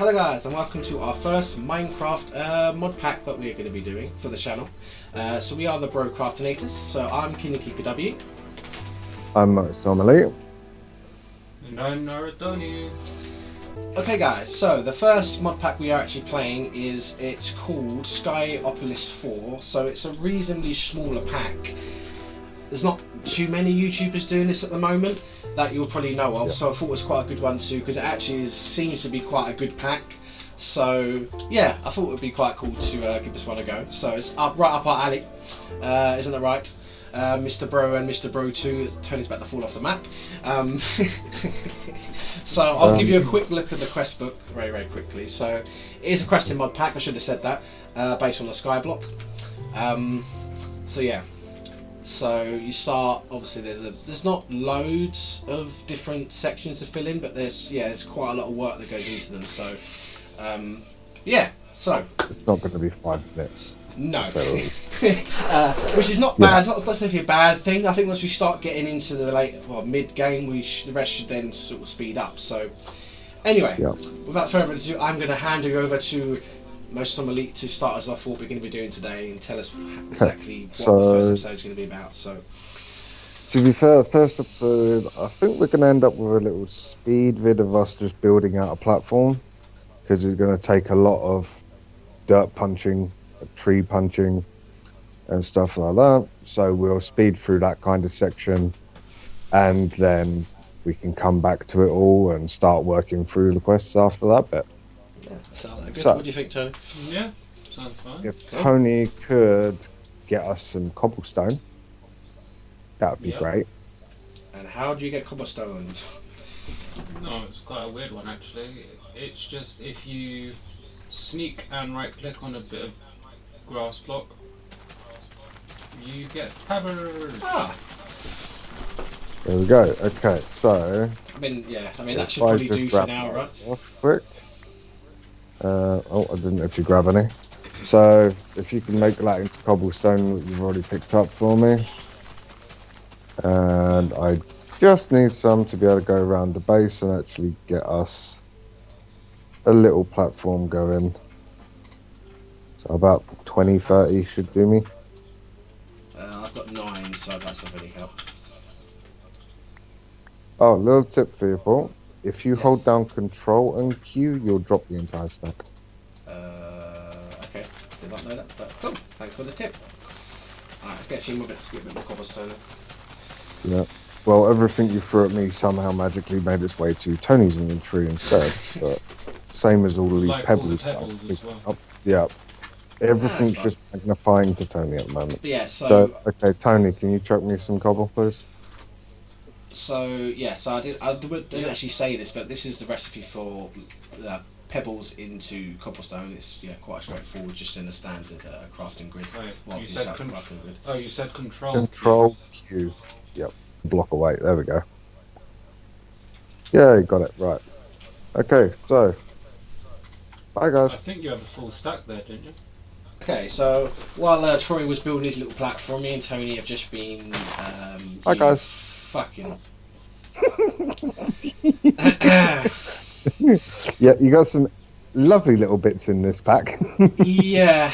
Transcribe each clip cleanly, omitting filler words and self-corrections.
Hello guys, and welcome to our first Minecraft mod pack that we're going to be doing for the channel. So we are the procrastinators. So I'm KnightMiner. I'm Tome. And I'm Naradoni. Okay guys, so the first mod pack we are actually playing it's called Skyopolis 4. So it's a reasonably smaller pack. There's not too many YouTubers doing this at the moment that you'll probably know of, so I thought it was quite a good one too, because it actually seems to be quite a good pack. So yeah, I thought it would be quite cool to give this one a go. So it's right up our alley, isn't it right? Mr. Bro and Mr. Bro 2, Tony's about to fall off the map. So I'll give you a quick look at the quest book very quickly. So it is a questing mod pack, I should have said that, based on the sky block. So yeah. So you start, obviously there's not loads of different sections to fill in, but there's quite a lot of work that goes into them. So yeah, so it's not going to be 5 minutes. No, which is not bad. Not necessarily a bad thing. I think once we start getting into the mid game, the rest should then sort of speed up. So anyway, without further ado, I'm going to hand you over to Most Some Elite to start us off what we're going to be doing today and tell us exactly what the first episode is going to be about. So, to be fair, first episode, I think we're going to end up with a little speed vid of us just building out a platform, because it's going to take a lot of dirt punching, tree punching, and stuff like that. So we'll speed through that kind of section, and then we can come back to it all and start working through the quests after that bit. Sounds good. So, what do you think, Tony? Yeah, sounds fine. If Tony could get us some cobblestone, that would be great. And how do you get cobblestone? No, it's quite a weird one actually. It's just if you sneak and right click on a bit of grass block, you get pebbles. Ah. There we go. Okay, so I mean that should probably do for now, right? Off quick. I didn't actually grab any. So if you can make that into cobblestone that you've already picked up for me, and I just need some to be able to go around the base and actually get us a little platform going. So about 20-30 should do me. I've got 9, so that's not really help. Oh, little tip for you, Paul. If you hold down Control and Q, you'll drop the entire stack. Okay, did not know that, but cool. Thanks for the tip. Alright, let's get a few more bits, get a bit more cobblestone. Yeah. Well, everything you threw at me somehow magically made its way to Tony's inventory instead. But same as all of these pebbles. Yeah. Everything's just magnifying to Tony at the moment. But yeah, so okay, Tony, can you chuck me some cobble, please? So I didn't actually say this, but this is the recipe for pebbles into cobblestone. It's quite straightforward, just in a standard crafting grid. Right. You said you said Control. Control Q. Yep. Block away. There we go. Yeah, you got it right. Okay, so bye guys. I think you have a full stack there, didn't you? Okay, so while Troy was building his little platform, me and Tony have just been hi guys. Fucking. Yeah, you got some lovely little bits in this pack. Yeah,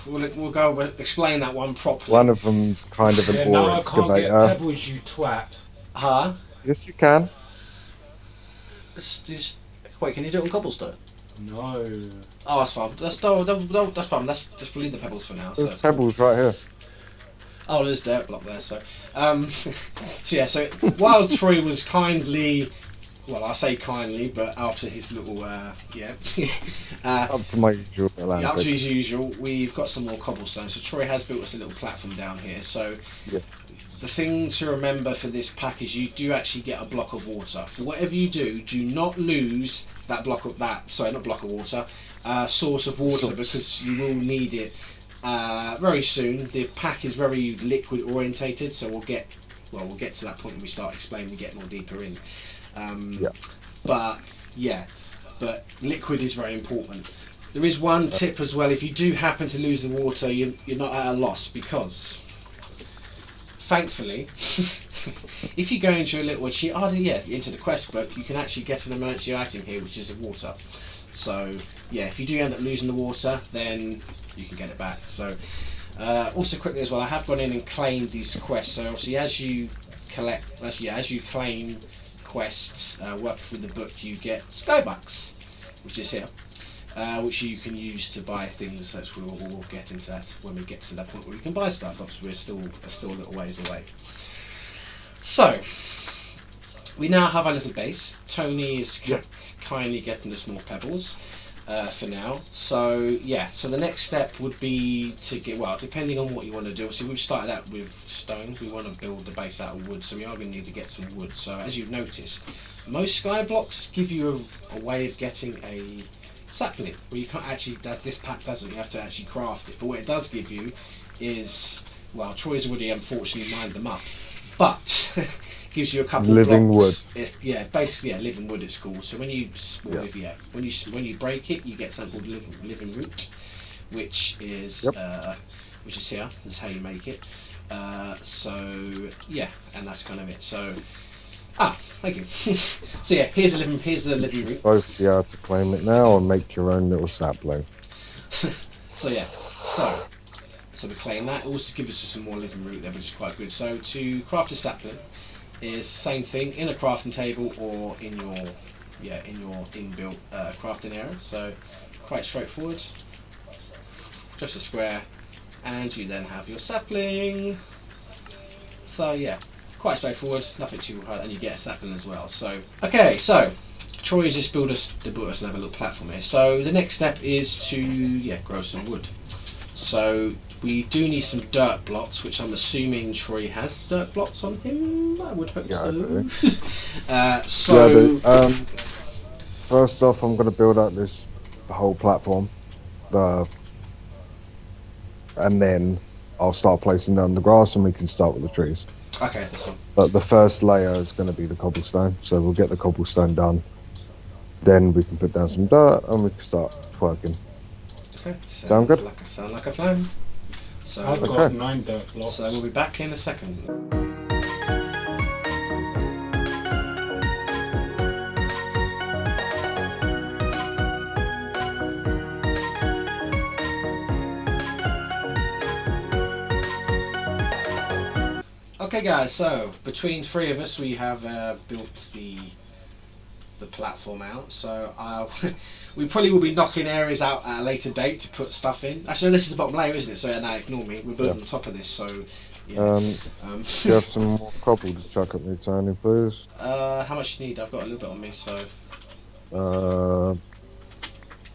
we'll go explain that one properly. One of them's kind of an ore excavator. I can't get pebbles, you twat. Huh? Yes, you can. Wait, can you do it on cobblestone? No. Oh, that's fine. That's fine. Let's just leave the pebbles for now. There's pebbles right here. Oh, there's dirt block there. So, so while Troy was kindly, well, I say kindly, but after his little, up to my usual Atlantic. Up to his usual, we've got some more cobblestone. So Troy has built us a little platform down here. So the thing to remember for this pack is you do actually get a block of water. For whatever you do not lose that block of source of water, because you will need it very soon. The pack is very liquid orientated, so we'll get to that point when we start explaining and get more deeper in. But liquid is very important. There is one tip as well. If you do happen to lose the water, you're not at a loss, because thankfully if you go into a little sheet into the quest book, you can actually get an emergency item here, which is the water. So yeah, if you do end up losing the water, then you can get it back. So also quickly as well, I have gone in and claimed these quests. So obviously as you claim quests, working through the book, you get Skybucks, which is here, which you can use to buy things. That we'll get into that when we get to that point where we can buy stuff. Obviously we're still a little ways away. So we now have our little base. Tony is kindly getting us more pebbles for now. So yeah, so the next step would be to get, well, depending on what you want to do. So we've started out with stone. We want to build the base out of wood, so we are going to need to get some wood. So as you've noticed, most sky blocks give you a way of getting a sapling, where you can't actually, this pack doesn't, you have to actually craft it. But what it does give you is, well, Troy's already unfortunately mined them up, but gives you a couple living of blocks. wood. Basically, living wood it's called. So when you when you break it, you get something called living root, which is here. This is how you make it. So yeah, and that's kind of it. So thank you. So yeah, here's the living root. Both be able to claim it now and make your own little sapling. So yeah, so we claim that. It also gives us some more living root there, which is quite good. So to craft a sapling is same thing in a crafting table or in your inbuilt crafting area. So quite straightforward. Just a square, and you then have your sapling. So yeah, quite straightforward, nothing too hard, and you get a sapling as well. So okay, so Troy has just built us another little platform here. So the next step is to grow some wood. So we do need some dirt blocks, which I'm assuming Troy has dirt blocks on him. I would hope so. I do. First off, I'm going to build up this whole platform, and then I'll start placing it on the grass, and we can start with the trees. Okay, that's fine. But the first layer is going to be the cobblestone, so we'll get the cobblestone done. Then we can put down some dirt, and we can start twerking. Okay, sound good? Sound like a plan. So I've got 9 dirt blocks. So we'll be back in a second. Okay guys, so between 3 of us we have built the platform out, so we probably will be knocking areas out at a later date to put stuff in. Actually, no, this is the bottom layer, isn't it? So now ignore me, we're building on top of this, so yeah. Do you have some more cobble to chuck at me, Tony, please? How much you need? I've got a little bit on me, so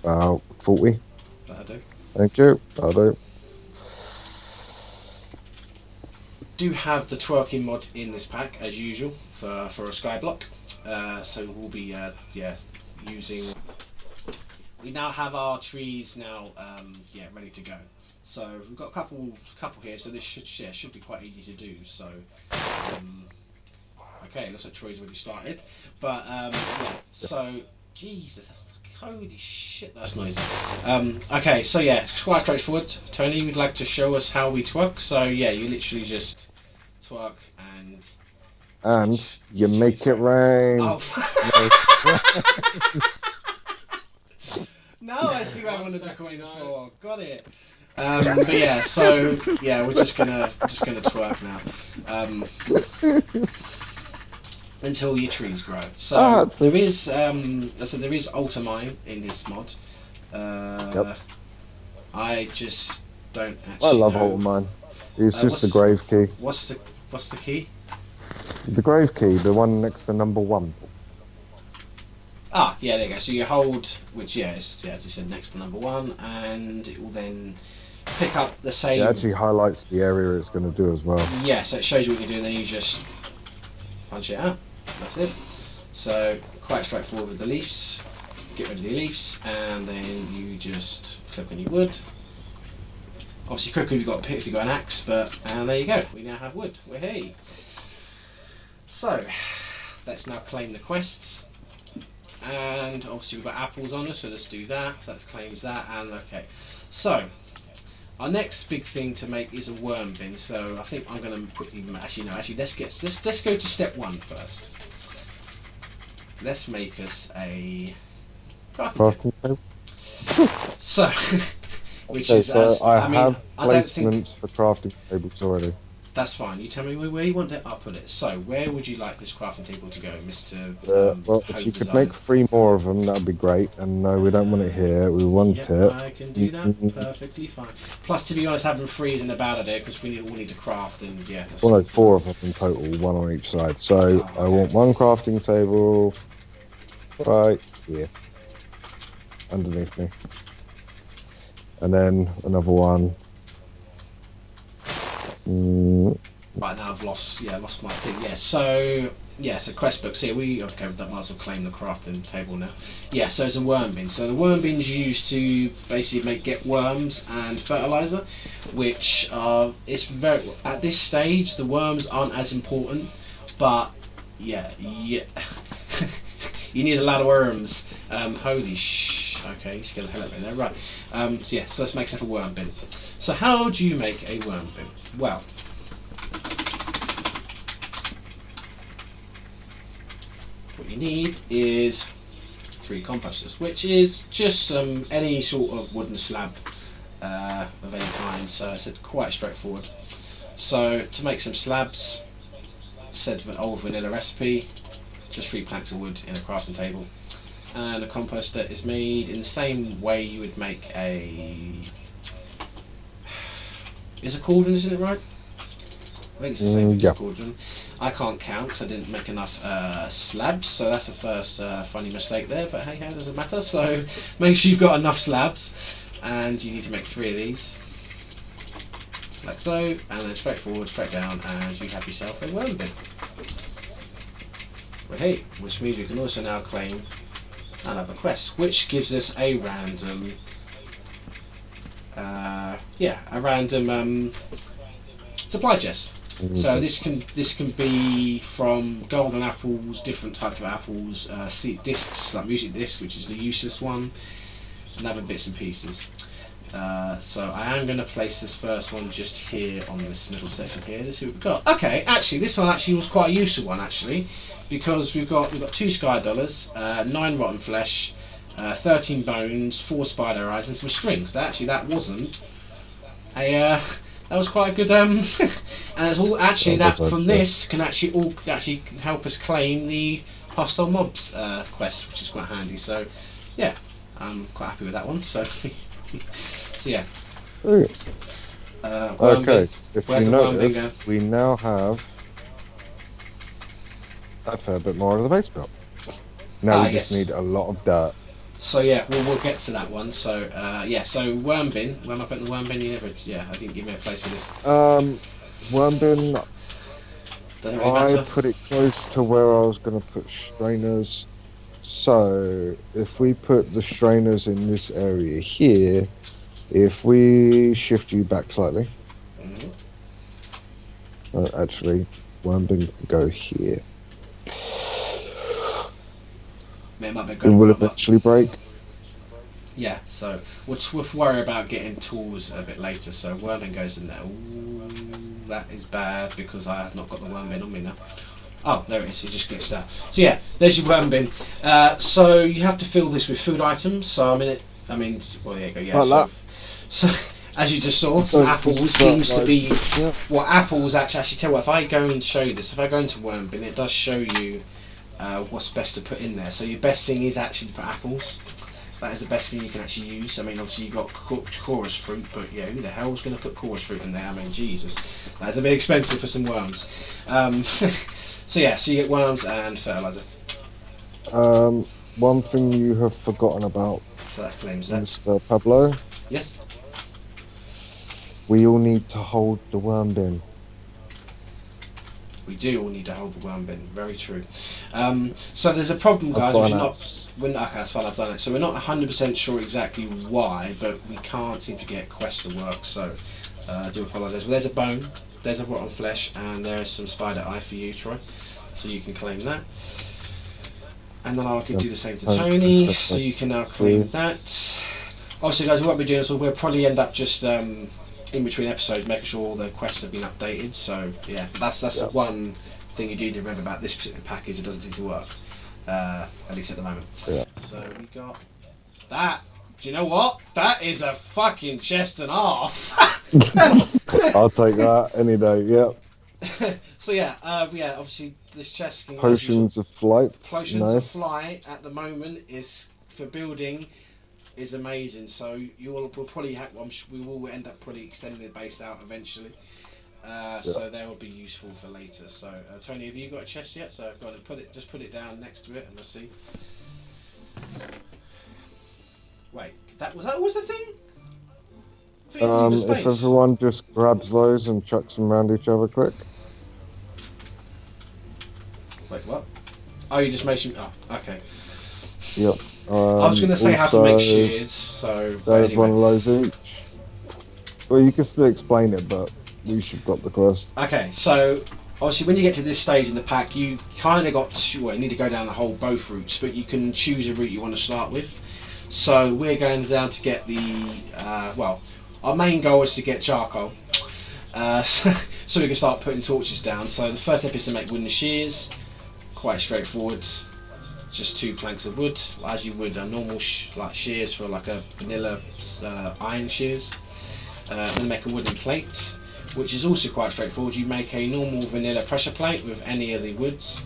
about 40. that'll do. Thank you, that'll do. Do have the twerking mod in this pack as usual for a sky block, so we'll be using. We now have our trees now ready to go. So we've got a couple here, so this should be quite easy to do. So okay, looks like Troy's already started, but so Jesus, that's holy shit, that's noisy. Okay, so yeah, it's quite straightforward. Tony would like to show us how we twerk. So yeah, you literally just twerk and you make it rain. Oh. Now I see what I wanted the coins for. Got it. But yeah, so yeah, we're just gonna twerk now. Until your trees grow. So there is there is Ultimine in this mod. I just don't actually I love know. Ultimine. It's just the grave key. What's the key? The grave key, the one next to number 1. Ah, yeah, there you go. So you hold, which is as you said, next to number 1, and it will then pick up the same. It actually highlights the area it's going to do as well. Yeah, so it shows you what you do, and then you just punch it out. That's it. So quite straightforward with the leaves. Get rid of the leaves, and then you just click on your wood. Obviously quicker if you've got a pick, if you've got an axe, and there you go. We now have wood. We're here. So let's now claim the quests. And obviously we've got apples on us, so let's do that. So that claims that, and okay. So our next big thing to make is a worm bin. So I think I'm going to quickly let's go to step 1 first. Let's make us a Crafting table. table. So, which Okay, is so as, I have I don't think placements for crafting tables already. that's fine. You tell me where you want it. I'll put it. So, where would you like this crafting table to go, Mister? Well, if you could make 3 more of them, that'd be great. And no, we don't want it here. We want Yep, it. I can do that perfectly fine. Plus, to be honest, having 3 isn't a bad idea because we all need to craft. And yeah, Well, no, 4 of them in total, 1 on each side. So I want 1 crafting table right here, underneath me, and then another one. Right now I've lost my thing. Yeah, so quest books here. Okay, that might as well claim the crafting table now. Yeah, so it's a worm bin. So the worm bin's used to basically get worms and fertilizer, which it's very at this stage the worms aren't as important, but yeah. You need a lot of worms. Holy sh! Okay, you scared the hell out of me there. Right. So let's make stuff a worm bin. So how do you make a worm bin? Well, what you need is 3 composters, which is just any sort of wooden slab of any kind. So it's quite straightforward. So to make some slabs, said an old vanilla recipe. Just 3 planks of wood in a crafting table, and a composter is made in the same way you would make a. Is a cauldron, isn't it right? I think it's the same as a cauldron. I can't count because I didn't make enough slabs, so that's the first funny mistake there. But hey, how does it matter? So make sure you've got enough slabs, and you need to make 3 of these, like so, and then straight forward, straight down, and you have yourself a worm bin. Hey, which means we can also now claim another quest, which gives us a random, supply chest. So this can be from golden apples, different types of apples, seed discs like music disc, which is the useless one, and other bits and pieces. So I am going to place this first one just here on this middle section here to see what we've got. Okay, actually this one was quite a useful one actually, because we've got 2 sky dollars, 9 rotten flesh, 13 bones, 4 spider eyes, and some strings. That wasn't a that was quite a good and it's all actually that from this can actually help us claim the hostile mobs quest, which is quite handy. So yeah, I'm quite happy with that one. So. So yeah. Okay, if you notice, we now have a fair bit more of the base built. Now we just need a lot of dirt. So yeah, we'll get to that one. So so worm bin. Where am I putting the worm bin? I didn't give me a place for this. Worm bin. Doesn't really matter. I put it close to where I was going to put strainers. So if we put the strainers in this area here, if we shift you back slightly, actually, worm bin can go here. It will eventually break. Yeah, so we'll worry about getting tools a bit later. So worm bin goes in there. Ooh, that is bad because I have not got the worm bin on me now. Oh, there it is. It just glitched out. So yeah, there's your worm bin. So you have to fill this with food items. So well, there you go. Yeah. So as you just saw, some apples seems to be. Well, apples actually tell you what. If I go and show you this, if I go into worm bin, it does show you what's best to put in there. So your best thing is actually to put apples. That is the best thing you can actually use. Obviously you've got chorus fruit, but yeah, who the hell's going to put chorus fruit in there? Jesus, that's a bit expensive for some worms. So yeah, so you get worms and fertilizer. One thing you have forgotten about, so that claims that. Mr. Pablo. Yes. We all need to hold the worm bin. We do all need to hold the worm bin. Very true. So there's a problem, guys. That's fine. I've done it. So we're not 100% sure exactly why, but we can't seem to get quests to work. So I do apologise. Well, there's a bone. There's a rotten flesh, and there is some spider eye for you, Troy. So you can claim that. And then I can do the same to Tony, so you can now claim that. Obviously, guys, we won't be doing this, we'll probably end up just in between episodes making sure all the quests have been updated. So yeah, that's the one thing you do need to remember about this particular pack is it doesn't seem to work, at least at the moment. Yeah. So we got That, do you know what? That is a fucking chest and a half. I'll take that any day. Yep. So yeah, obviously this chest can Potions of flight. Potions Nice. of flight at the moment is for building is amazing. So we'll probably we will end up probably extending the base out eventually. So they will be useful for later. So Tony, have you got a chest yet? So go on and just put it down next to it, and we'll see. Wait, that was the thing. If everyone just grabs those and chucks them around each other quick. Wait, what? Oh, you just made some. Oh, okay. Yep. I was going to say how to make shears. So there's one of those each. Well, you can still explain it, but we should got the quest. Okay, so obviously when you get to this stage in the pack, you kind of you need to go down both routes, but you can choose a route you want to start with. So we're going down to get the our main goal is to get charcoal, so we can start putting torches down. So the first step is to make wooden shears. Quite straightforward, just 2 planks of wood, as you would a normal shears for like a vanilla iron shears. Then make a wooden plate, which is also quite straightforward. You make a normal vanilla pressure plate with any of the woods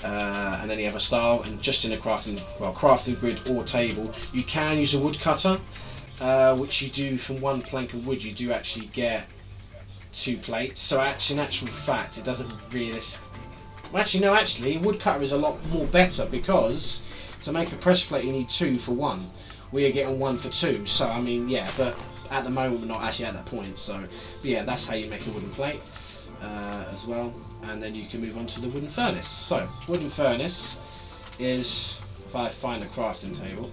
and any other style, and just in a crafting grid or table. You can use a wood cutter, which you do from 1 plank of wood. You do actually get 2 plates. So actually, in actual fact, it doesn't really. Well, actually, a wood cutter is a lot more better, because to make a press plate you need 2 for 1. We are getting 1 for 2. So I mean, yeah, but at the moment we're not actually at that point. So yeah, that's how you make a wooden plate as well. And then you can move on to the wooden furnace. So wooden furnace is, if I find a crafting table.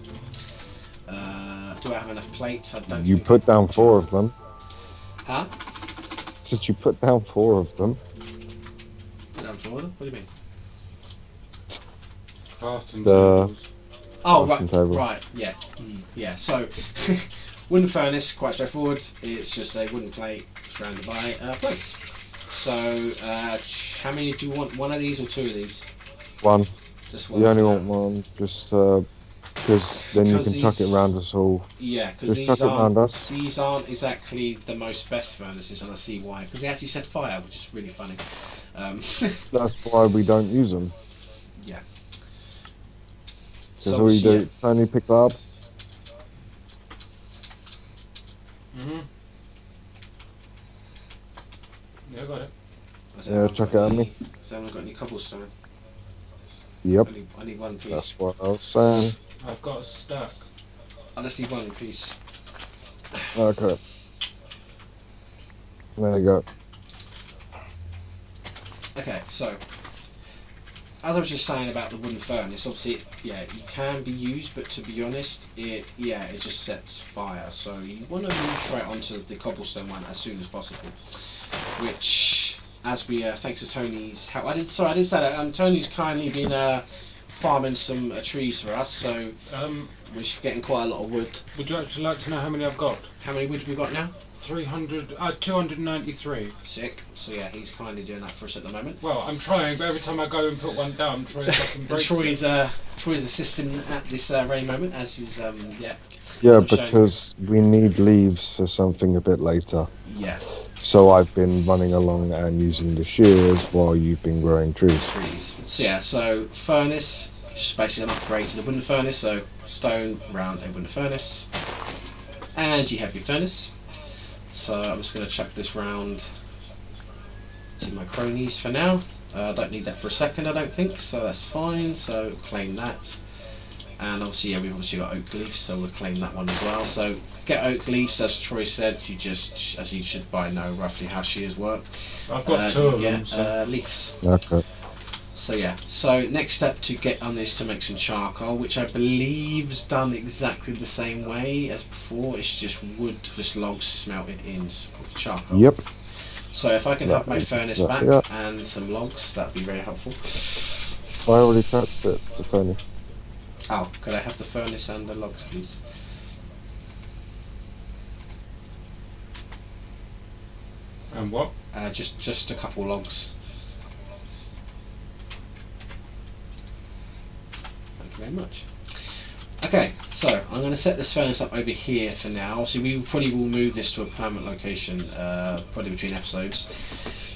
Do I have enough plates? I don't. You put down 4 of them. Huh? Did you put down 4 of them? What do you mean? Crafting The- tables. Oh, Crafting table. right, yeah. Yeah, so wooden furnace, quite straightforward. It's just a wooden plate surrounded by plates. So, how many do you want? 1 of these or 2 of these? 1. Just 1. You only want 1, just because then you can chuck it around us all. Yeah, because Just chuck it around us. these aren't exactly the most best furnaces, and I see why. Because they actually set fire, which is really funny. That's why we don't use them. Yeah. Because all you do, only pick that up. Yeah, I got it. Yeah, chuck it at me. So I haven't got any cobblestone. Yep, I need 1 piece. that's what I was saying. I've got a stack. I just need 1 piece. Okay. There you go. Okay, so as I was just saying about the wooden furnace, obviously, it can be used, but to be honest, it just sets fire. So you want to move straight onto the cobblestone one as soon as possible. Which, as we thanks to Tony's help, I did say that. Tony's kindly been farming some trees for us, so we're getting quite a lot of wood. Would you actually like to know how many I've got? How many wood have we got now? 293. Sick. So yeah, he's kindly doing that for us at the moment. Well, I'm trying, but every time I go and put one down, Troy fucking breaks Troy's it. Troy's assisting at this very moment, as he's Yeah, because we need leaves for something a bit later. Yeah. So I've been running along and using the shears while you've been growing trees. So yeah, so furnace, just basically an upgrade to the wooden furnace. So stone round a wooden furnace, and you have your furnace. So I'm just going to chuck this round to my cronies for now. I don't need that for a second, I don't think, so that's fine. So claim that, and obviously we've obviously got oak leaves, so we'll claim that one as well. So get oak leaves, as Troy said. You just, as you should by know, roughly how shears work. I've got 2 of them. So. Leaves. Okay. So yeah, so next step to get on this to make some charcoal, which I believe is done exactly the same way as before. It's just wood, just logs smelted in with charcoal. Yep. So if I can have my furnace back yeah. and some logs, that'd be very helpful. I already touched it, the furnace. Oh, could I have the furnace and the logs, please? And what? Just a couple logs. Thank you very much. Okay, So I'm going to set this furnace up over here for now. So we probably will move this to a permanent location, probably between episodes,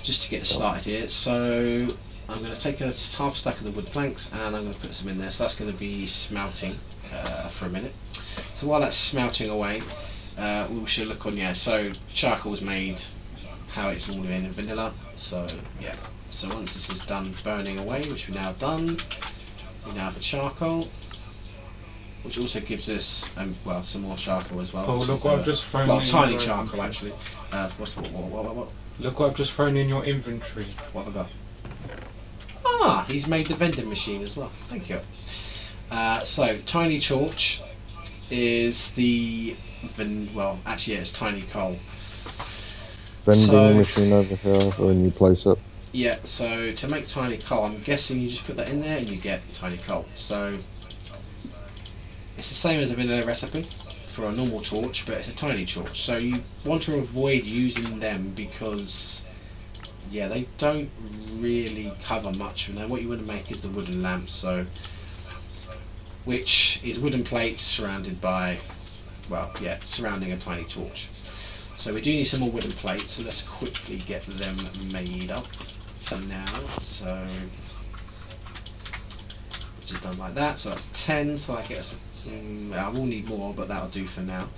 just to get us started here. So I'm going to take a half stack of the wood planks and I'm going to put some in there. So that's going to be smelting for a minute. So while that's smelting away, we should look on, so charcoal's made how it's all in vanilla. So yeah, so once this is done burning away, which we've now done, we now have a charcoal, which also gives us well, some more charcoal as well. Oh, look what I've just thrown in. Tiny your charcoal inventory. actually. What? Look what I've just thrown in your inventory. What have I got? Ah, he's made the vending machine as well. Thank you. So tiny torch is the it's tiny coal. Vending machine over here when you place it. Yeah, so to make tiny coal, I'm guessing you just put that in there and you get tiny coal. So it's the same as a vanilla recipe for a normal torch, but it's a tiny torch. So you want to avoid using them because, yeah, they don't really cover much. And then what you want to make is the wooden lamp, so which is wooden plates surrounded by, surrounding a tiny torch. So we do need some more wooden plates, so let's quickly get them made up for now. So which is done like that. So that's 10. So I guess I will need more, but that'll do for now.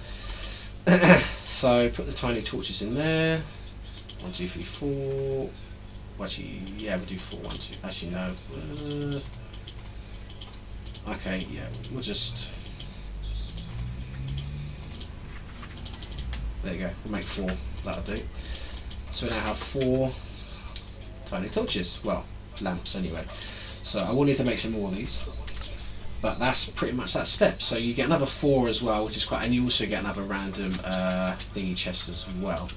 So put the tiny torches in there. 1, 2, 3, 4. Well, actually, yeah, we'll do 4. 1, 2. Actually, no. Okay, yeah, we'll just. There you go. We'll make 4. That'll do. So we now have 4 tiny torches. Well, lamps anyway. So I will need to make some more of these. But that's pretty much that step. So you get another 4 as well, which is quite, and you also get another random thingy chest as well.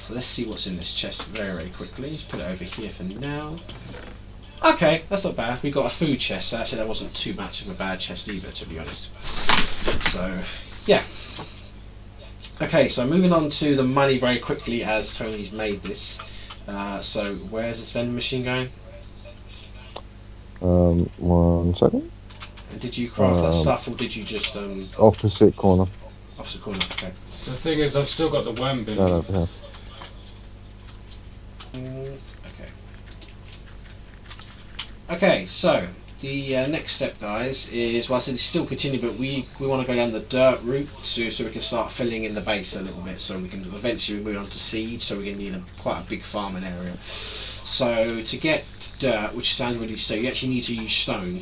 So let's see what's in this chest very quickly. Just put it over here for now. Okay, that's not bad. We got a food chest. So actually, that wasn't too much of a bad chest either, to be honest. So yeah. Okay, so moving on to the money very quickly as Tony's made this. So where's this vending machine going? 1 second. And did you craft that stuff, or did you just opposite corner? Opposite corner. Okay. The thing is, I've still got the worm bin. No, yeah. Okay. Okay, so the next step, guys, is, well, I said it's still continue, but we want to go down the dirt route so we can start filling in the base a little bit, so we can eventually move on to seed. So we're going to need quite a big farming area. So to get dirt, which sounds really silly, you actually need to use stone.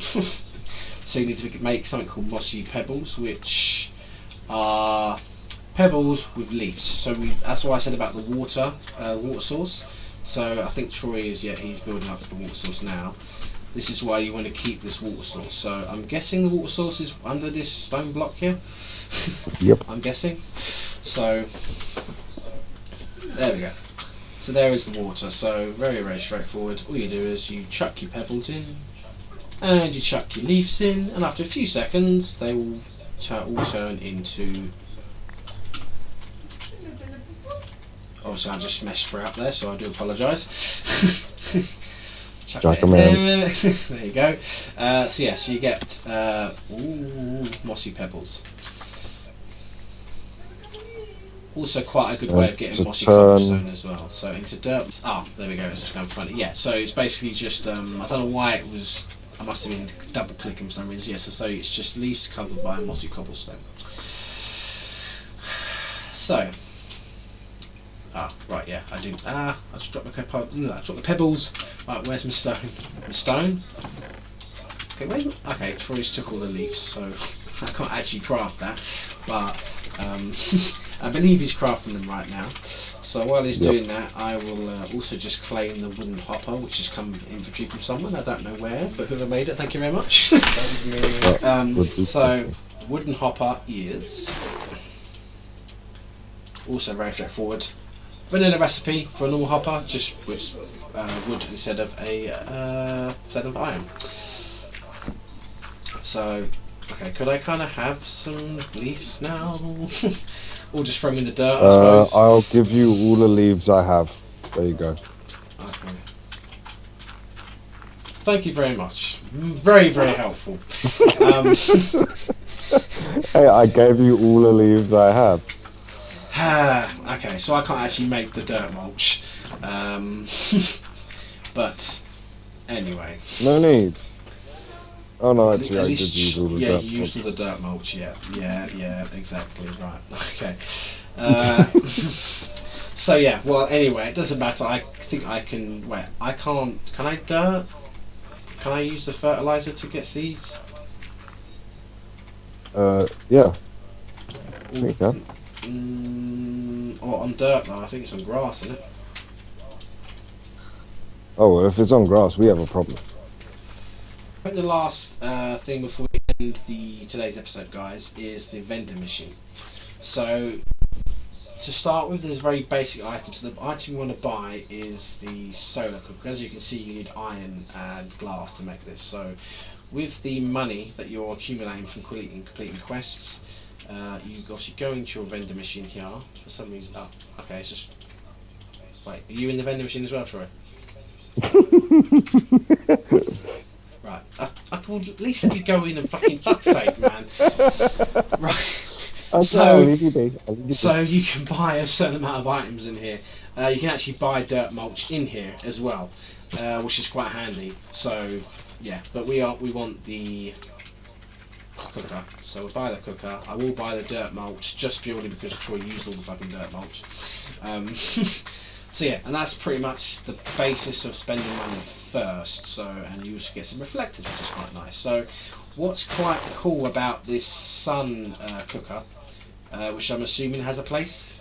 So you need to make something called mossy pebbles, which are pebbles with leaves. So that's why I said about the water source. So I think Troy is, he's building up to the water source now. This is why you want to keep this water source. So I'm guessing the water source is under this stone block here. Yep. I'm guessing. So there we go. So there is the water. So very, very straightforward. All you do is you chuck your pebbles in, and you chuck your leaves in, and after a few seconds they will all turn into. Obviously, I just messed her up there, so I do apologise. Chuck that in there. There you go. So yeah, so you get mossy pebbles. Also quite a good way of getting mossy cobblestone as well. So into dirt. There we go. It's just going front. Yeah. So it's basically just I don't know why it was. I must have been double clicking for some reason. Yes. So it's just leaves covered by mossy cobblestone. So. Right, yeah, I do. I just dropped the pebbles. Right, where's my stone? My stone? Okay, wait. Okay, Troy's took all the leaves, so I can't actually craft that. But I believe he's crafting them right now. So while he's doing that, I will also just claim the wooden hopper, which has come inventory from someone. I don't know where, but whoever made it, thank you very much. So wooden hopper is also very straightforward. Vanilla recipe for a normal hopper, just with wood instead of iron. So, okay, could I kind of have some leaves now? Or just throw them in the dirt, I suppose? I'll give you all the leaves I have. There you go. Okay. Thank you very much. Very, very helpful. Hey, I gave you all the leaves I have. Okay, so I can't actually make the dirt mulch. But anyway. No need. Oh no, At actually, I did least, use all the yeah, dirt. you used all the dirt mulch. Yeah, exactly. Right. Okay. So yeah. Well, anyway, it doesn't matter. I think I can. Wait, I can't. Can I dirt? Can I use the fertilizer to get seeds? Yeah. I think you can. Or on dirt though. I think it's on grass, isn't it? Oh well, if it's on grass, we have a problem. I think the last thing before we end today's episode, guys, is the vending machine. So to start with, there's very basic items. So the item you want to buy is the solar cooker. As you can see, you need iron and glass to make this. So with the money that you're accumulating from completing quests, you obviously go into your vending machine here. For some reason, oh, okay, it's just. Wait, are you in the vending machine as well, Troy? Right, I would at least let you go in and fucking fuck's sake, man. Right. Okay, So, I'll leave you be. So you can buy a certain amount of items in here. You can actually buy dirt mulch in here as well, which is quite handy. So yeah, but we want the cooker. So we'll buy the cooker. I will buy the dirt mulch just purely because Troy used all the fucking dirt mulch. So yeah, and that's pretty much the basis of spending money first. So, and you also get some reflectors, which is quite nice. So what's quite cool about this sun cooker, which I'm assuming has a place?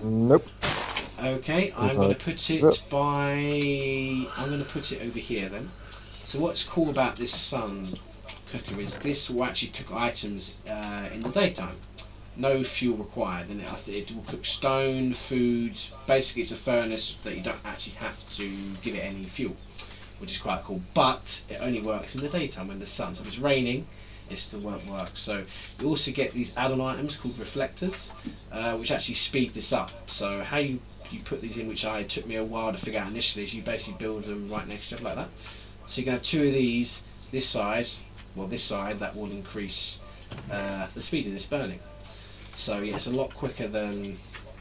Nope. Okay, I'm going to put it I'm going to put it over here then. So what's cool about this sun cooker is this will actually cook items in the daytime. No fuel required, and it will cook stone, food. Basically, it's a furnace that you don't actually have to give it any fuel, which is quite cool. But it only works in the daytime when the sun. So if it's raining, it still won't work. So you also get these add-on items called reflectors, which actually speed this up. So how you put these in, which took me a while to figure out initially, is you basically build them right next to it like that. So you can have two of these, this size, well this side, that will increase the speed of this burning. So yeah, it's a lot quicker than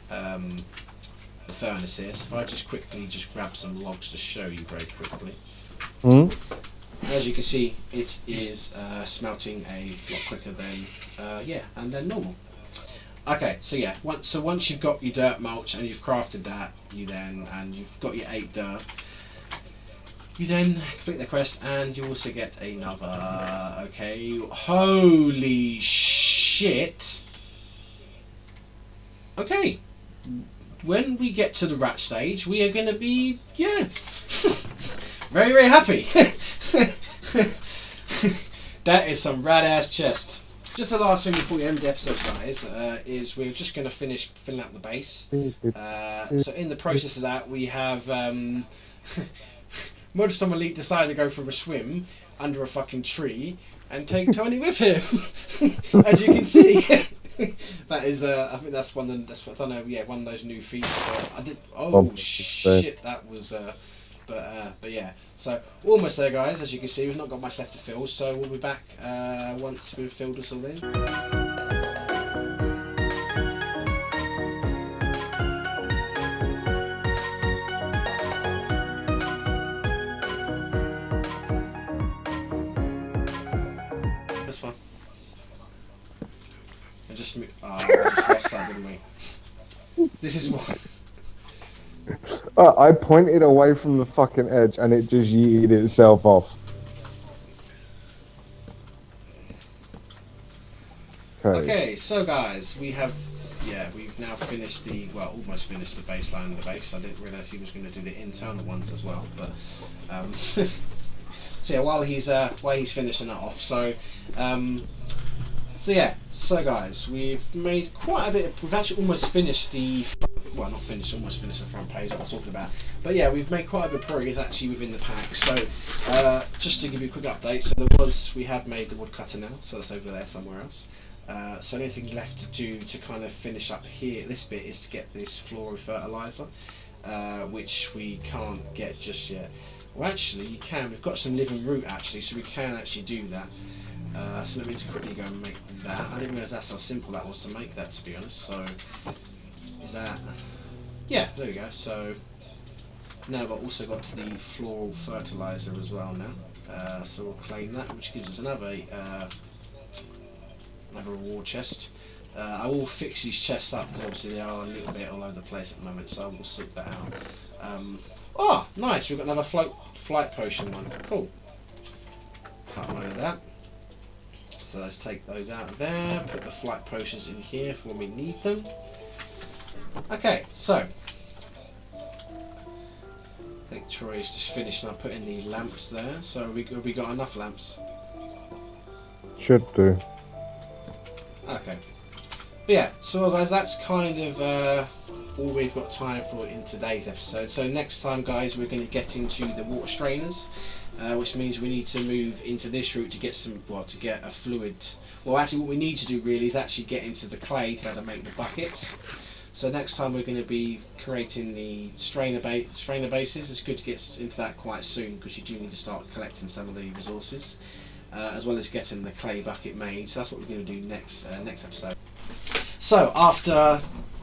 the furnace is. So if I just quickly grab some logs to show you very quickly. As you can see, it is smelting a lot quicker than than normal. Okay, so yeah, once you've got your dirt mulch and you've crafted that, and you've got your 8 dirt, you then complete the quest and you also get another. Okay, holy shit! Okay, when we get to the rat stage, we are going to be, very, very happy. That is some rad ass chest. Just the last thing before we end the episode, guys, is we're just going to finish filling out the base. So in the process of that, we have Modestum Elite decided to go for a swim under a fucking tree and take Tony with him, as you can see. That is, I think that's one of those new features. I did. Oh shit, that was. But yeah. So almost there, guys. As you can see, we've not got much left to fill. So we'll be back once we've filled us all in. That's fine. I just lost that, didn't we? This is what. I pointed away from the fucking edge and it just yeeted itself off. Okay, so guys, we've now finished almost finished the baseline of the base. I didn't realise he was going to do the internal ones as well, but so yeah, while he's finishing that off, so guys, we've made quite a bit. We've actually almost finished almost finished the front page. What I'm talking about, but yeah, we've made quite a bit of progress actually within the pack. So just to give you a quick update, so we have made the woodcutter now, so that's over there somewhere else. So the only thing left to do to kind of finish up here, this bit, is to get this floral fertilizer, which we can't get just yet. Well, actually, you can. We've got some living root actually, so we can actually do that. So let me just quickly go and make that. I didn't realise that's how simple that was to make that, to be honest. So is that? Yeah, there we go. So now I've also got the floral fertilizer as well now. So we'll claim that, which gives us another reward chest. I will fix these chests up because obviously they are a little bit all over the place at the moment, so I will sort that out. Oh, nice! We've got another flight potion one. Cool. Can't mind that. So let's take those out of there. Put the flight potions in here for when we need them. Okay, so I think Troy's just finished now putting the lamps there. So have we got enough lamps? Should do. Okay. But yeah, so guys, that's kind of all we've got time for in today's episode. So next time, guys, we're going to get into the water strainers, which means we need to move into this route to get to get a fluid. Well, actually, what we need to do really is actually get into the clay to make the buckets. So next time we're going to be creating the strainer bases. It's good to get into that quite soon because you do need to start collecting some of the resources, as well as getting the clay bucket made. So that's what we're going to do next episode. So after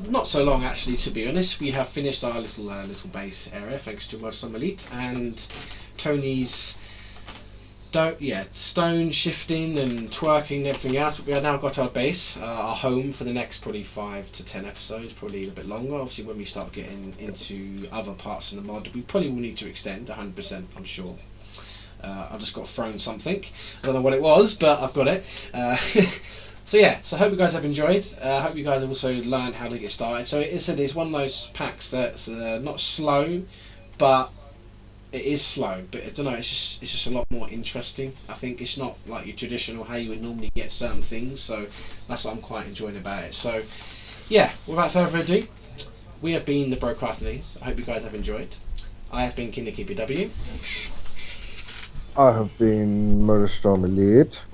not so long, actually, to be honest, we have finished our little base area thanks to Mod Elite and Tony's stone shifting and twerking and everything else. But we have now got our base, our home for the next probably 5 to 10 episodes, probably a little bit longer. Obviously, when we start getting into other parts of the mod, we probably will need to extend 100%, I'm sure. I've just got thrown something. I don't know what it was, but I've got it. So yeah, so I hope you guys have enjoyed. I hope you guys have also learned how to get started. So it's one of those packs that's not slow, but it is slow. But I don't know, it's just a lot more interesting. I think it's not like your traditional how you would normally get certain things. So that's what I'm quite enjoying about it. So yeah, without further ado, we have been the Procrastinating. I hope you guys have enjoyed. I have been KnightMiner. I have been Modestorm Elite.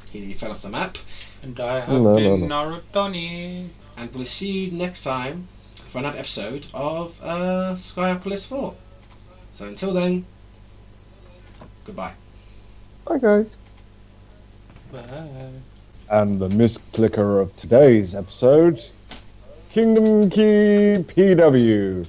He fell off the map. And I have been Narutoni. And we'll see you next time for another episode of Skyopolis 4. So until then, goodbye. Bye, guys. Bye. And the misclicker of today's episode, Kingdom Key PW.